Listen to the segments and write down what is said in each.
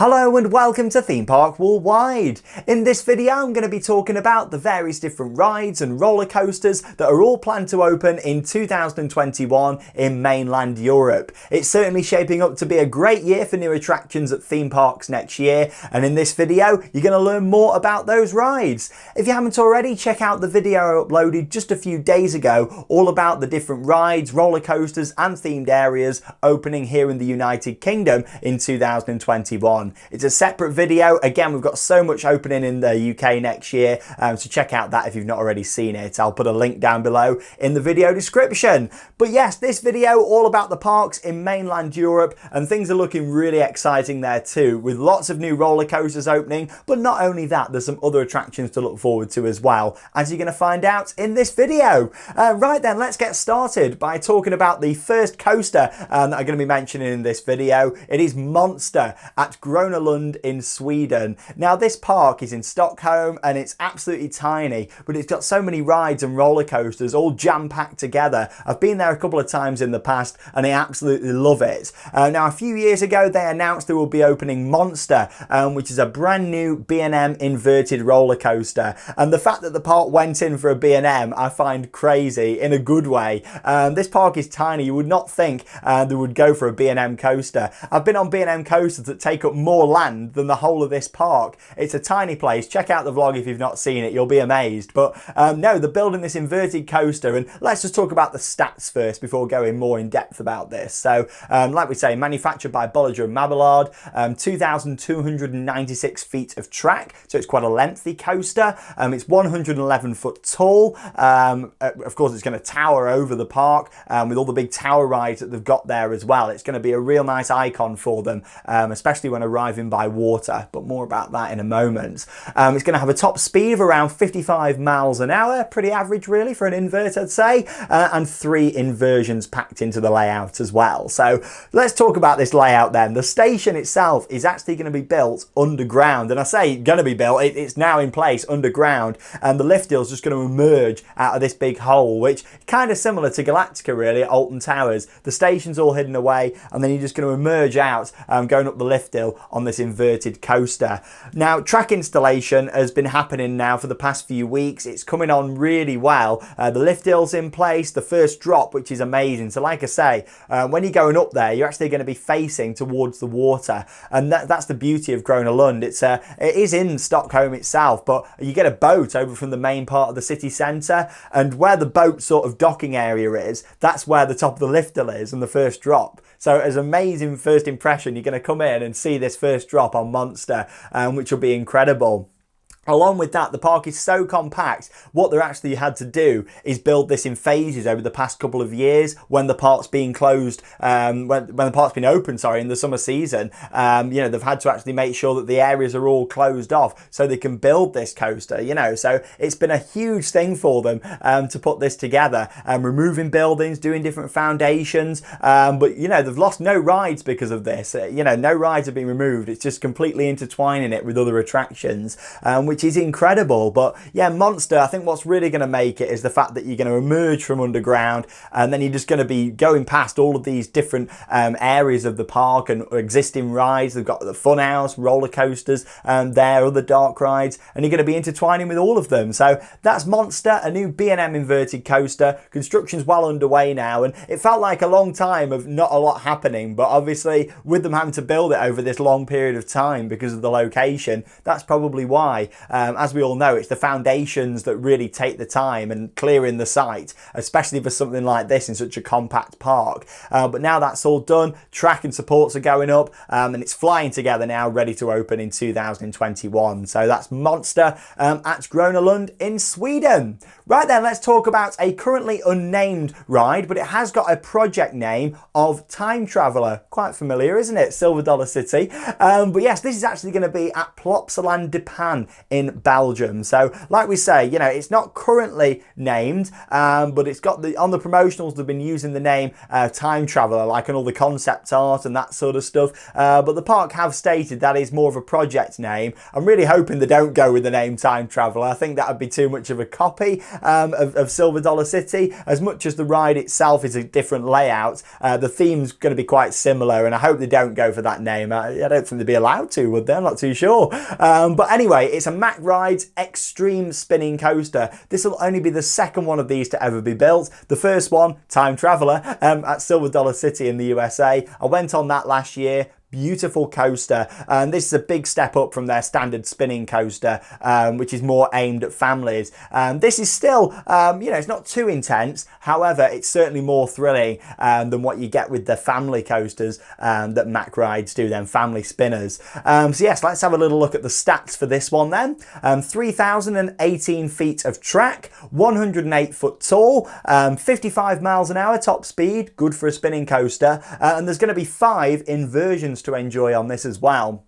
Hello and welcome to Theme Park Worldwide. In this video I'm going to be talking about the various different rides and roller coasters that are all planned to open in 2021 in mainland Europe. It's certainly shaping up to be a great year for new attractions at theme parks next year, and in this video you're going to learn more about those rides. If you haven't already, check out the video I uploaded just a few days ago all about the different rides, roller coasters and themed areas opening here in the United Kingdom in 2021. It's a separate video. Again, we've got so much opening in the UK next year, so check out that if you've not already seen it. I'll put a link down below in the video description. But yes, this video all about the parks in mainland Europe, and things are looking really exciting there too, with lots of new roller coasters opening. But not only that, there's some other attractions to look forward to as well, as you're going to find out in this video. Right then, let's get started by talking about the first coaster that I'm going to be mentioning in this video. It is Monster at Gröna Lund in Sweden. Now this park is in Stockholm and it's absolutely tiny, but it's got so many rides and roller coasters all jam-packed together. I've been there a couple of times in the past and I absolutely love it. Now a few years ago they announced they will be opening Monster, which is a brand new B&M inverted roller coaster, and the fact that the park went in for a B&M I find crazy in a good way. This park is tiny. You would not think they would go for a B&M coaster. I've been on B&M coasters that take up more land than the whole of this park. It's a tiny place. Check out the vlog if you've not seen it, you'll be amazed. But no, they're building this inverted coaster, and let's just talk about the stats first before going more in depth about this. So like we say, manufactured by Bolliger and Mabillard, 2,296 feet of track, so it's quite a lengthy coaster. It's 111 foot tall. Of course it's going to tower over the park with all the big tower rides that they've got there as well. It's going to be a real nice icon for them, especially when arriving by water, but more about that in a moment. It's going to have a top speed of around 55 miles an hour, pretty average really for an invert I'd say, and 3 inversions packed into the layout as well. So let's talk about this layout then. The station itself is actually going to be built underground, and I say going to be built, it's now in place underground, and the lift hill is just going to emerge out of this big hole, which kind of similar to Galactica really at Alton Towers. The station's all hidden away and then you're just going to emerge out going up the lift hill on this inverted coaster. Now track installation has been happening now for the past few weeks. It's coming on really well. The lift hill's in place, the first drop, which is amazing. So like I say, when you're going up there you're actually going to be facing towards the water, and that's the beauty of Gröna Lund. It is in Stockholm itself, but you get a boat over from the main part of the city centre, and where the boat sort of docking area is, that's where the top of the lift hill is and the first drop. So as an amazing first impression, you're going to come in and see this first drop on Monster, which will be incredible. Along with that, the park is so compact, what they actually had to do is build this in phases over the past couple of years when the park's been closed, when the park's been open, sorry, in the summer season. You know, they've had to actually make sure that the areas are all closed off so they can build this coaster, you know. So it's been a huge thing for them to put this together, removing buildings, doing different foundations, but you know, they've lost no rides because of this. You know, no rides have been removed. It's just completely intertwining it with other attractions, which is incredible. But yeah, Monster, I think what's really going to make it is the fact that you're going to emerge from underground and then you're just going to be going past all of these different areas of the park and existing rides. They've got the funhouse, roller coasters there, other dark rides, and you're going to be intertwining with all of them. So that's Monster, a new B&M inverted coaster. Construction's well underway now, and it felt like a long time of not a lot happening, but obviously with them having to build it over this long period of time because of the location, that's probably why. As we all know, it's the foundations that really take the time and clearing the site, especially for something like this in such a compact park. But now that's all done, track and supports are going up, and it's flying together now, ready to open in 2021. So that's Monster at Gröna Lund in Sweden. Right then, let's talk about a currently unnamed ride, but it has got a project name of Time Traveller. Quite familiar, isn't it? Silver Dollar City. But yes, this is actually going to be at Plopsaland De Panne in Belgium. So like we say, you know, it's not currently named, but it's got on the promotionals they've been using the name Time Traveller, like on all the concept art and that sort of stuff. But the park have stated that is more of a project name. I'm really hoping they don't go with the name Time Traveller. I think that would be too much of a copy of Silver Dollar City. As much as the ride itself is a different layout, the theme's going to be quite similar, and I hope they don't go for that name. I don't think they'd be allowed to, would they? I'm not too sure. But anyway, it's a Mack Rides Xtreme Spinning Coaster. This will only be the second one of these to ever be built. The first one, Time Traveller, at Silver Dollar City in the USA. I went on that last year. Beautiful coaster, and this is a big step up from their standard spinning coaster, which is more aimed at families. This is still, you know, it's not too intense. However, it's certainly more thrilling than what you get with the family coasters that Mack Rides do, them family spinners. So yes, let's have a little look at the stats for this one then. 3,018 feet of track, 108 foot tall, 55 miles an hour top speed, good for a spinning coaster, and there's going to be 5 inversions to enjoy on this as well.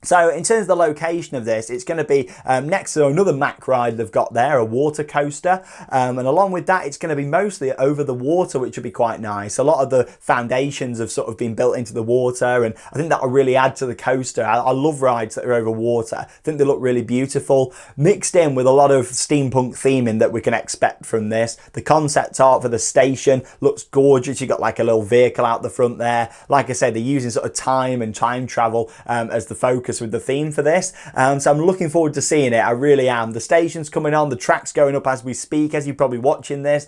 So in terms of the location of this, it's going to be next to another Mack ride they've got there, a water coaster. And along with that, it's going to be mostly over the water, which will be quite nice. A lot of the foundations have sort of been built into the water, and I think that will really add to the coaster. I love rides that are over water. I think they look really beautiful, mixed in with a lot of steampunk theming that we can expect from this. The concept art for the station looks gorgeous. You've got like a little vehicle out the front there. Like I said, they're using sort of time and time travel as the focus with the theme for this, so I'm looking forward to seeing it. I really am. The station's coming on, the track's going up as we speak, as you're probably watching this.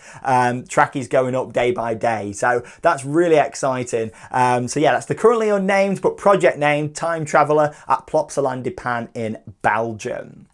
Track is going up day by day, so that's really exciting. So yeah, that's the currently unnamed but project named Time Traveller at Plopsaland De Panne in Belgium.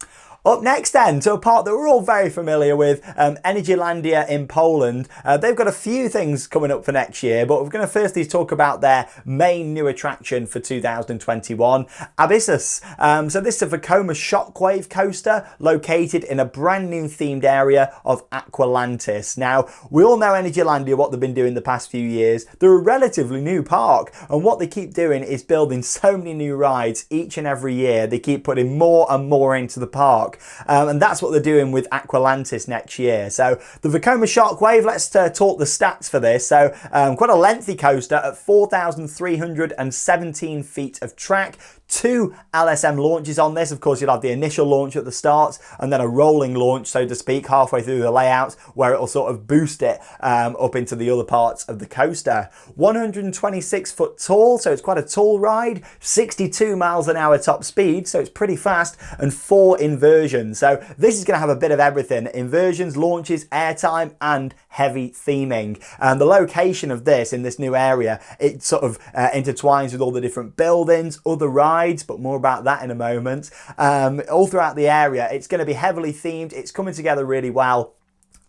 Up next then, to a park that we're all very familiar with, Energylandia in Poland. They've got a few things coming up for next year, but we're going to firstly talk about their main new attraction for 2021, Abyssus. So this is a Vekoma shockwave coaster located in a brand new themed area of Aqualantis. Now, we all know Energylandia, what they've been doing the past few years. They're a relatively new park, and what they keep doing is building so many new rides each and every year. They keep putting more and more into the park. And that's what they're doing with Aqualantis next year. So the Vekoma Shockwave, let's talk the stats for this. So quite a lengthy coaster at 4,317 feet of track. 2 LSM launches on this. Of course, you'll have the initial launch at the start and then a rolling launch, so to speak, halfway through the layout, where it'll sort of boost it up into the other parts of the coaster. 126 foot tall, so it's quite a tall ride. 62 miles an hour top speed, so it's pretty fast, and 4 inversions. So this is going to have a bit of everything: inversions, launches, airtime, and heavy theming. And the location of this in this new area, it sort of intertwines with all the different buildings, other rides, but more about that in a moment. All throughout the area, it's going to be heavily themed. It's coming together really well,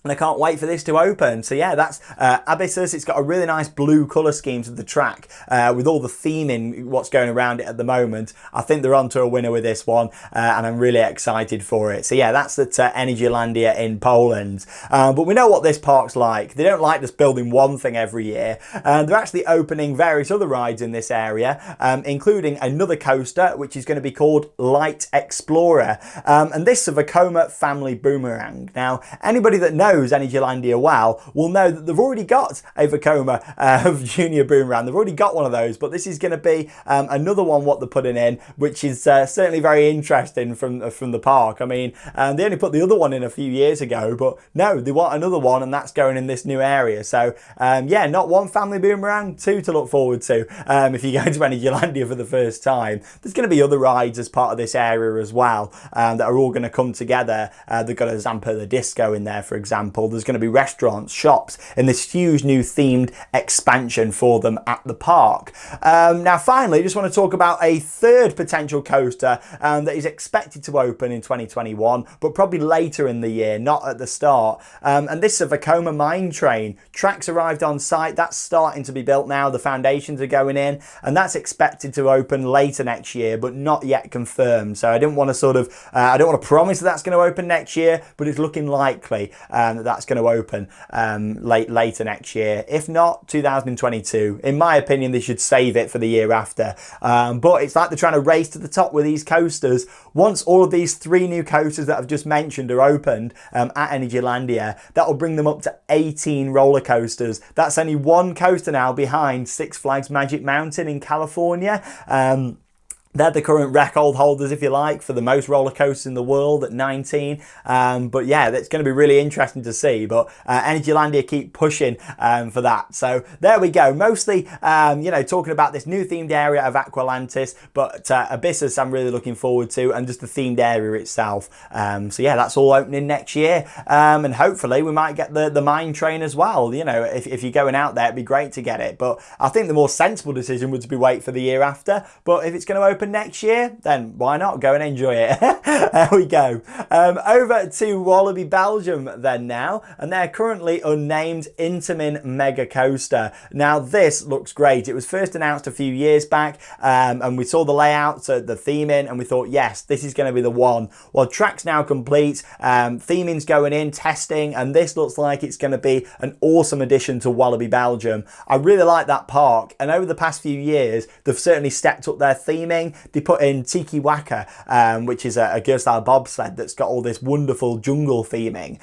and I can't wait for this to open. So yeah, that's Abyssus. It's got a really nice blue colour scheme to the track with all the theming, what's going around it at the moment. I think they're on to a winner with this one, and I'm really excited for it. So yeah, that's at Energylandia in Poland. But we know what this park's like. They don't like just building one thing every year. They're actually opening various other rides in this area, including another coaster, which is going to be called Light Explorer. And this is a Vekoma family boomerang. Now, anybody that knows Energylandia well will know that they've already got a Vekoma Junior Boomerang. They've already got one of those, but this is going to be another one what they're putting in, which is certainly very interesting from the park. I mean, they only put the other one in a few years ago, but no, they want another one, and that's going in this new area. So yeah, not one family boomerang, 2 to look forward to if you go to Energylandia for the first time. There's going to be other rides as part of this area as well that are all going to come together. They've got a Zampa the Disco in there, for example. There's going to be restaurants, shops, and this huge new themed expansion for them at the park. Now, finally, I just want to talk about a third potential coaster that is expected to open in 2021, but probably later in the year, not at the start. And this is a Vekoma Mine Train. Tracks arrived on site. That's starting to be built now. The foundations are going in, and that's expected to open later next year, but not yet confirmed. So I didn't want to I don't want to promise that that's going to open next year, but it's looking likely. that's going to open later next year. If not, 2022. In my opinion, they should save it for the year after. But it's like they're trying to race to the top with these coasters. Once all of these 3 new coasters that I've just mentioned are opened at Energylandia, that will bring them up to 18 roller coasters. That's only 1 coaster now behind Six Flags Magic Mountain in California. They're the current record holders, if you like, for the most roller coasters in the world at 19. But yeah, that's going to be really interesting to see. But Energylandia keep pushing for that. So there we go. Mostly, you know, talking about this new themed area of Aqualantis, but Abyssus I'm really looking forward to, and just the themed area itself. So yeah, that's all opening next year. And hopefully we might get the mine train as well. You know, if you're going out there, it'd be great to get it. But I think the more sensible decision would be wait for the year after. But if it's going to open next year, then why not go and enjoy it? There we go. Over to Walibi Belgium then now, and they're currently unnamed Intamin Megacoaster. Now this looks great. It was first announced a few years back, and we saw the layouts, the theming, and we thought, yes, this is going to be the one. Well, track's now complete, theming's going in, testing, and this looks like it's going to be an awesome addition to Walibi Belgium. I really like that park, and over the past few years, they've certainly stepped up their theming. They put in Tiki Waka, which is a gear-style bobsled that's got all this wonderful jungle theming.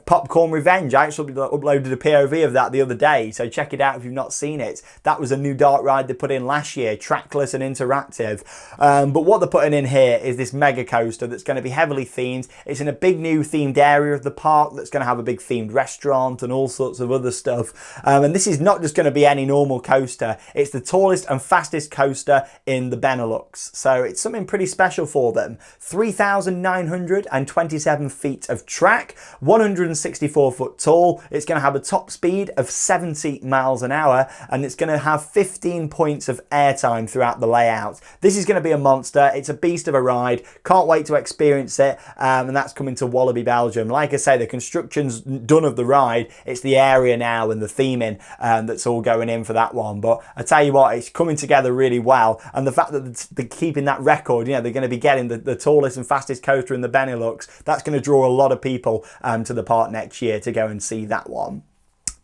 Popcorn Revenge, I actually uploaded a POV of that the other day, so check it out if you've not seen it. That was a new dark ride they put in last year, trackless and interactive. But what they're putting in here is this mega coaster that's going to be heavily themed. It's in a big new themed area of the park that's going to have a big themed restaurant and all sorts of other stuff. And this is not just going to be any normal coaster. It's the tallest and fastest coaster in the Benelux. So it's something pretty special for them. 3,927 feet of track, 164 foot tall. It's going to have a top speed of 70 miles an hour, and it's going to have 15 points of airtime throughout the layout. This is going to be a monster. It's a beast of a ride. Can't wait to experience it. And that's coming to Walibi Belgium. Like I say, the construction's done of the ride. It's the area now and the theming that's all going in for that one. But I tell you what, it's coming together really well. And the fact that they're keeping that record, you know, they're going to be getting the tallest and fastest coaster in the Benelux. That's going to draw a lot of people to the park next year to go and see that one.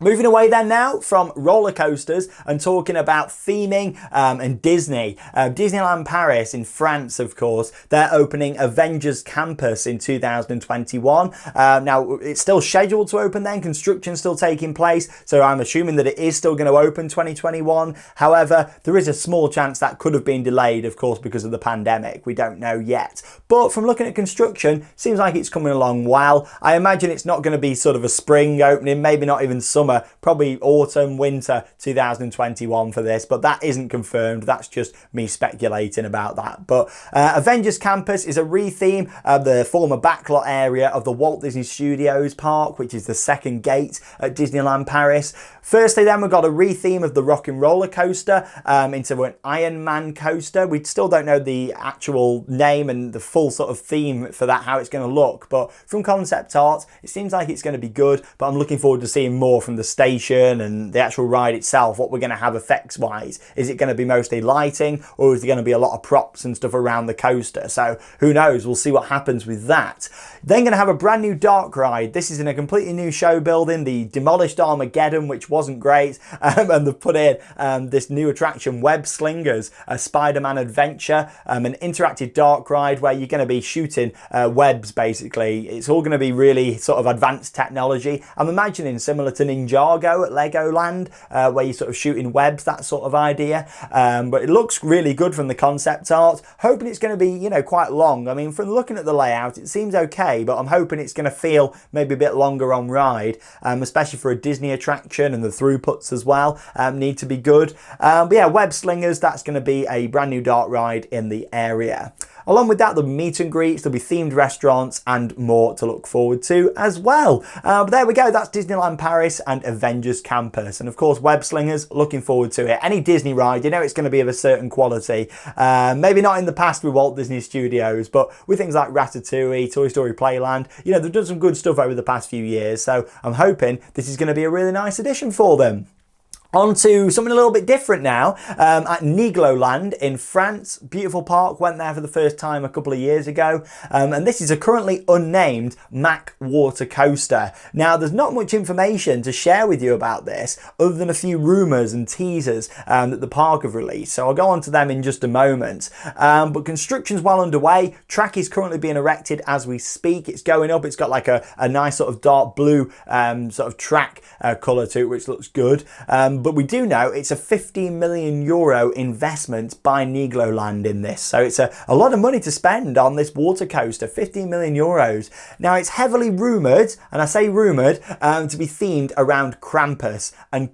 Moving away then now from roller coasters and talking about theming and Disney. Disneyland Paris in France, of course, they're opening Avengers Campus in 2021. Now, it's still scheduled to open then, construction's still taking place, so I'm assuming that it is still going to open 2021. However, there is a small chance that could have been delayed, of course, because of the pandemic. We don't know yet. But from looking at construction, seems like it's coming along well. I imagine it's not going to be sort of a spring opening, maybe not even summer. Probably autumn, winter 2021 for this, but that isn't confirmed. That's just me speculating about that. But Avengers Campus is a re-theme of the former backlot area of the Walt Disney Studios park, which is the second gate at Disneyland Paris. Firstly then, we've got a re-theme of the Rock and Roller Coaster into an Iron Man coaster. We still don't know the actual name and the full sort of theme for that, how it's going to look, but from concept art, it seems like it's going to be good, but I'm looking forward to seeing more from the station and the actual ride itself, what we're going to have effects wise. Is it going to be mostly lighting, or is there going to be a lot of props and stuff around the coaster? So who knows, we'll see what happens with that. Then going to have a brand new dark ride. This is in a completely new show building, the demolished Armageddon, which wasn't great, and they've put in this new attraction, Web Slingers, a Spider-Man adventure, an interactive dark ride where you're going to be shooting webs basically. It's all going to be really sort of advanced technology. I'm imagining similar to Ninjago at Legoland, where you're sort of shooting webs, that sort of idea. But it looks really good from the concept art. Hoping it's going to be, you know, quite long. I mean, from looking at the layout, it seems okay, but I'm hoping it's going to feel maybe a bit longer on ride, especially for a Disney attraction, and the throughputs as well need to be good. But yeah, Web Slingers, that's going to be a brand new dark ride in the area. Along with that, there'll be meet and greets, there'll be themed restaurants and more to look forward to as well. But there we go, that's Disneyland Paris and Avengers Campus. And of course, Web Slingers, looking forward to it. Any Disney ride, you know it's going to be of a certain quality. Maybe not in the past with Walt Disney Studios, but with things like Ratatouille, Toy Story Playland, you know, they've done some good stuff over the past few years. So I'm hoping this is going to be a really nice addition for them. On to something a little bit different now, at Nigloland in France. Beautiful park, went there for the first time a couple of years ago. And this is a currently unnamed Mack water coaster. Now, there's not much information to share with you about this, other than a few rumours and teasers that the park have released. So I'll go on to them in just a moment. But construction's well underway. Track is currently being erected as we speak. It's going up. It's got like a nice sort of dark blue sort of track colour to it, which looks good. But we do know it's a €15 million investment by Nigloland in this. So it's a lot of money to spend on this water coaster, €15 million. Now, it's heavily rumoured, and I say rumoured, to be themed around Krampus and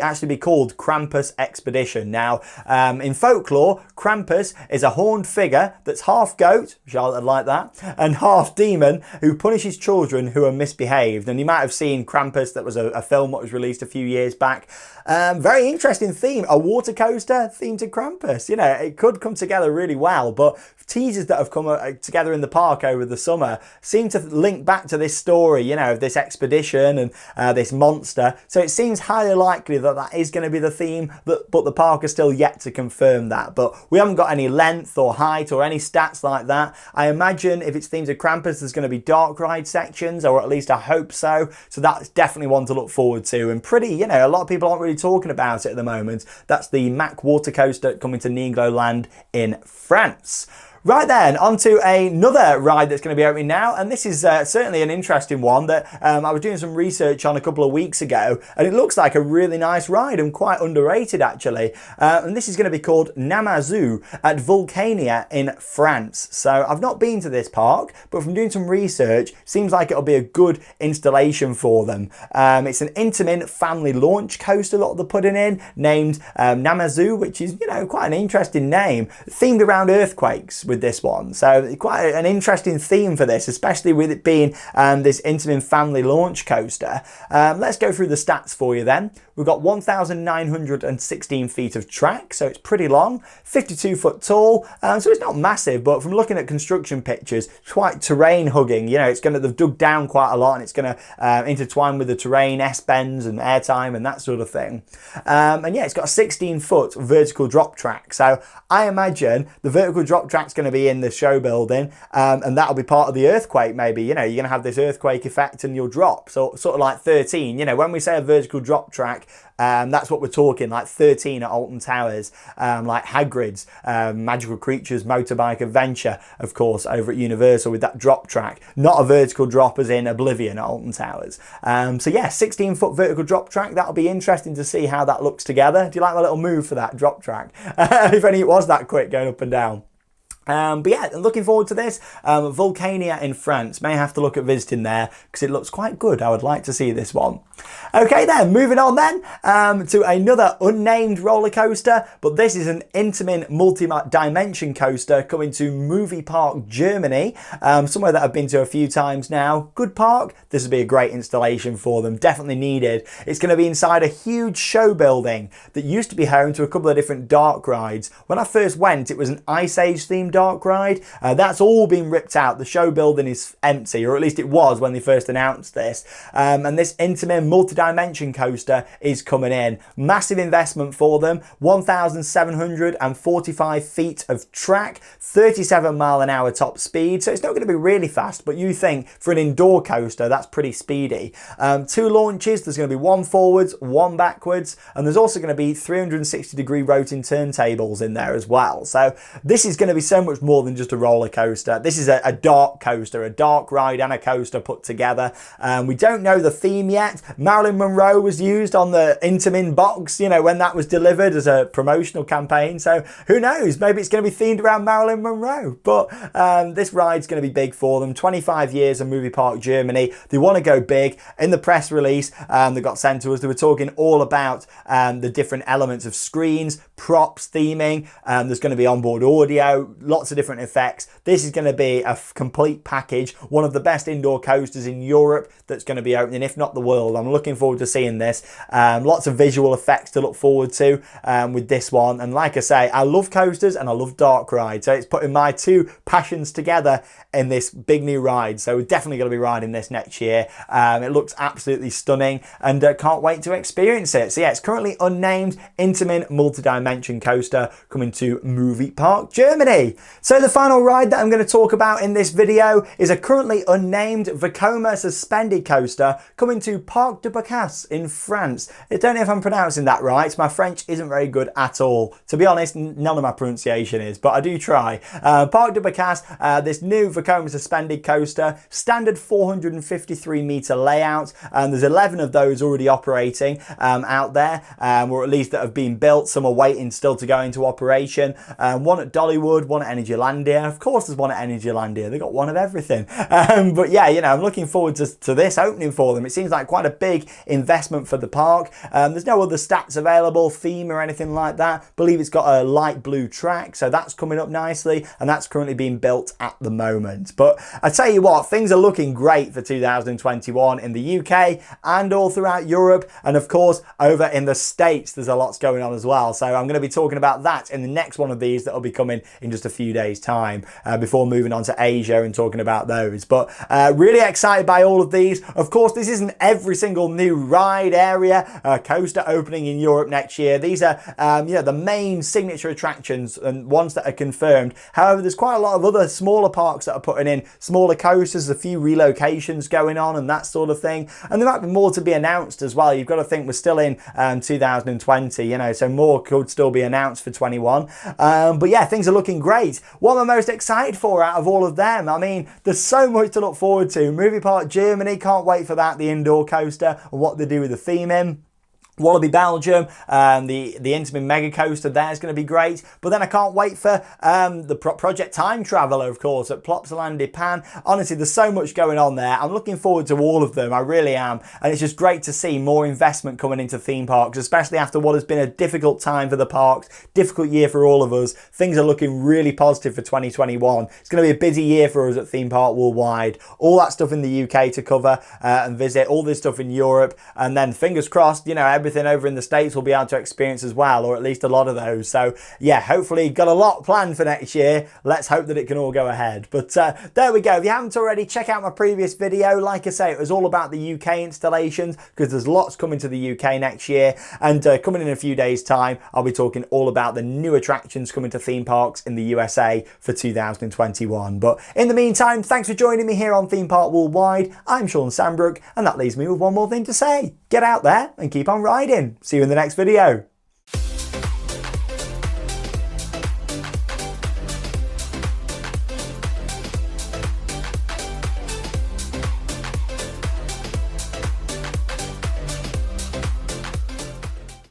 actually be called Krampus Expedition. Now, in folklore, Krampus is a horned figure that's half goat, Charlotte would like that, and half demon who punishes children who are misbehaved. And you might have seen Krampus, that was a film that was released a few years back. Very interesting theme, a water coaster themed to Krampus. You know, it could come together really well, but teasers that have come together in the park over the summer seem to link back to this story, you know, of this expedition and this monster. So it seems highly likely that that is going to be the theme, but the park is still yet to confirm that. But we haven't got any length or height or any stats like that. I imagine if it's themed to Krampus, there's going to be dark ride sections, or at least I hope so. So that's definitely one to look forward to. And pretty, you know, a lot of people aren't really talking about it at the moment. That's the Mack water coaster coming to Nigloland in France. Right then, on to another ride that's going to be opening now, and this is certainly an interesting one that I was doing some research on a couple of weeks ago, and it looks like a really nice ride and quite underrated actually. And this is going to be called Namazu at Vulcania in France. So I've not been to this park, but from doing some research, seems like it'll be a good installation for them. It's an intimate family launch coaster that they're putting in, named Namazu, which is, you know, quite an interesting name, themed around earthquakes with this one. So quite an interesting theme for this, especially with it being this intimate family launch coaster. Let's go through the stats for you then. We've got 1,916 feet of track, so it's pretty long, 52 foot tall, so it's not massive, but from looking at construction pictures, it's quite terrain hugging. You know, they've dug down quite a lot, and it's going to intertwine with the terrain, S-bends and airtime and that sort of thing. And yeah, it's got a 16 foot vertical drop track, so I imagine the vertical drop track's going to be in the show building, and that'll be part of the earthquake maybe. You know, you're going to have this earthquake effect and you'll drop, so sort of like 13. You know, when we say a vertical drop track, that's what we're talking, like 13 at Alton Towers, like Hagrid's Magical Creatures Motorbike Adventure, of course, over at Universal with that drop track. Not a vertical drop as in Oblivion at Alton Towers. So yeah, 16 foot vertical drop track. That'll be interesting to see how that looks together. Do you like my little move for that drop track? If only it was that quick going up and down. But yeah, looking forward to this. Vulcania in France. May have to look at visiting there because it looks quite good. I would like to see this one. Okay then, moving on then to another unnamed roller coaster, but this is an intimate multi-dimension coaster coming to Movie Park Germany, somewhere that I've been to a few times now. Good park. This would be a great installation for them, definitely needed. It's going to be inside a huge show building that used to be home to a couple of different dark rides. When I first went, it was an Ice Age themed dark ride. That's all been ripped out. The show building is empty, or at least it was when they first announced this. And this intimate multi-dimension coaster is coming in. Massive investment for them. 1,745 feet of track, 37 mile an hour top speed. So it's not going to be really fast, but you think for an indoor coaster, that's pretty speedy. 2 launches. There's going to be 1 forwards, 1 backwards, and there's also going to be 360-degree rotating turntables in there as well. So this is going to be so much more than just a roller coaster. This is a dark coaster, a dark ride and a coaster put together. We don't know the theme yet. Marilyn Monroe was used on the Intamin box, you know, when that was delivered as a promotional campaign. So who knows? Maybe it's going to be themed around Marilyn Monroe. But this ride's going to be big for them. 25 years of Movie Park Germany. They want to go big. In the press release that got sent to us, they were talking all about the different elements of screens, props, theming. There's going to be onboard audio, lots of different effects. This is going to be a complete package, one of the best indoor coasters in Europe that's going to be opening, if not the world. I'm looking forward to seeing this. Lots of visual effects to look forward to with this one. And like I say, I love coasters and I love dark rides. So it's putting my two passions together in this big new ride. So we're definitely going to be riding this next year. It looks absolutely stunning and can't wait to experience it. So yeah, it's currently unnamed Intamin multi-dimension coaster coming to Movie Park Germany. So the final ride that I'm going to talk about in this video is a currently unnamed Vekoma suspended coaster coming to Parc de Bacchus in France. I don't know if I'm pronouncing that right. My French isn't very good at all. To be honest, none of my pronunciation is, but I do try. Parc de Bacchus, this new Vekoma suspended coaster, standard 453 meter layout, and there's 11 of those already operating out there, or at least that have been built. Some are waiting still to go into operation. One at Dollywood, one at Energylandia. Of course there's one at Energylandia. They've got one of everything. But yeah, you know, I'm looking forward to this opening for them. It seems like quite a big investment for the park. There's no other stats available, theme or anything like that. I believe it's got a light blue track, so that's coming up nicely, and that's currently being built at the moment. But I tell you what, things are looking great for 2021 in the UK and all throughout Europe, and of course over in the States there's a lot going on as well. So I'm going to be talking about that in the next one of these that will be coming in just a few days time before moving on to Asia and talking about those. But really excited by all of these. Of course, this isn't every single new ride area coaster opening in Europe next year. These are you know, the main signature attractions and ones that are confirmed. However, there's quite a lot of other smaller parks that are putting in smaller coasters, a few relocations going on and that sort of thing, and there might be more to be announced as well. You've got to think we're still in 2020, you know, so more could still be announced for 21. But yeah, things are looking great. What am I most excited for out of all of them? I mean, there's so much to look forward to. Movie Park Germany, can't wait for that, the indoor coaster and what they do with the theme in. Walibi Belgium, the Intamin Megacoaster there is going to be great. But then I can't wait for the Project Time Traveller, of course, at Plopsaland De Panne. Honestly, there's so much going on there. I'm looking forward to all of them. I really am. And it's just great to see more investment coming into theme parks, especially after what has been a difficult time for the parks, difficult year for all of us. Things are looking really positive for 2021. It's going to be a busy year for us at Theme Park Worldwide. All that stuff in the UK to cover and visit, all this stuff in Europe. And then fingers crossed, you know, everything over in the States will be able to experience as well, or at least a lot of those. So yeah, hopefully got a lot planned for next year. Let's hope that it can all go ahead. But there we go. If you haven't already, check out my previous video. Like I say, it was all about the UK installations because there's lots coming to the UK next year, and coming in a few days time I'll be talking all about the new attractions coming to theme parks in the USA for 2021. But in the meantime, thanks for joining me here on Theme Park Worldwide. I'm Sean Sandbrook, and that leaves me with one more thing to say. Get out there and keep on riding. See you in the next video.